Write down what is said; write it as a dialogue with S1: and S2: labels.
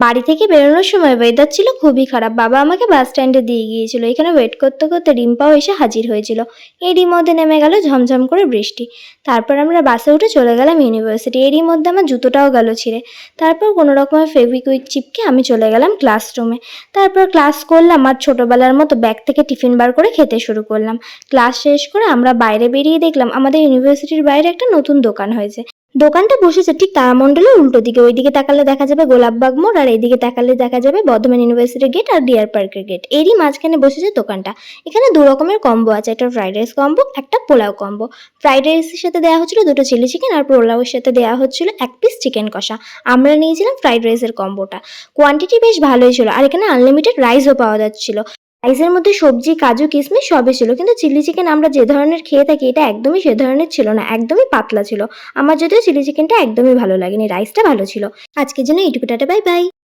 S1: বাড়ি থেকে বেরোনোর সময় ওয়েদার ছিল খুবই খারাপ। বাবা আমাকে বাস স্ট্যান্ডে দিয়ে গিয়েছিল। এখানে ওয়েট করতে করতে রিম্পাও এসে হাজির হয়েছিল। এরই মধ্যে নেমে গেল ঝমঝম করে বৃষ্টি। তারপর আমরা বাসে উঠে চলে গেলাম ইউনিভার্সিটি। এরই মধ্যে আমার জুতোটাও গেল ছিঁড়ে। তারপর কোনো রকমের ফেভিকুইক চিপকে আমি চলে গেলাম ক্লাসরুমে। তারপর ক্লাস করলাম আর ছোটোবেলার মতো ব্যাগ থেকে টিফিন বার করে খেতে শুরু করলাম। ক্লাস শেষ করে আমরা বাইরে বেরিয়ে দেখলাম আমাদের ইউনিভার্সিটির বাইরে একটা নতুন দোকান হয়েছে। দোকানটা বসেছে ঠিক তারামণ্ডলের উল্টো দিকে। ওইদিকে তাকালে দেখা যাবে গোলাপবাগ মোড়, আর এইদিকে তাকালে দেখা যাবে বর্ধমান ইউনিভার্সিটির গেট আর ডিয়ার পার্কের গেট। এরই মাঝখানে বসেছে দোকানটা। এখানে দু রকমের কম্বো আছে, একটা ফ্রাইড রাইস কম্বো, একটা পোলাও কম্বো। ফ্রাইড রাইসের সাথে দেওয়া হচ্ছিল 2টো চিলি চিকেন, আর পোলাওয়ের সাথে দেওয়া হচ্ছিল 1 পিস চিকেন কষা। আমরা নিয়েছিলাম ফ্রাইড রাইসের কম্বোটা। কোয়ান্টিটি বেশ ভালোই ছিল, আর এখানে আনলিমিটেড রাইসও পাওয়া যাচ্ছিল। রাইসের মধ্যে সবজি, কাজু, কিশমিশ সবই ছিল। কিন্তু চিলি চিকেন আমরা যে ধরনের খেয়ে থাকি এটা একদমই সে ধরনের ছিল না, একদমই পাতলা ছিল। আমার যদিও চিলি চিকেনটা একদমই ভালো লাগেনি, রাইসটা ভালো ছিল। আজকের জন্য এইটুকু, টাটা, বাই বাই।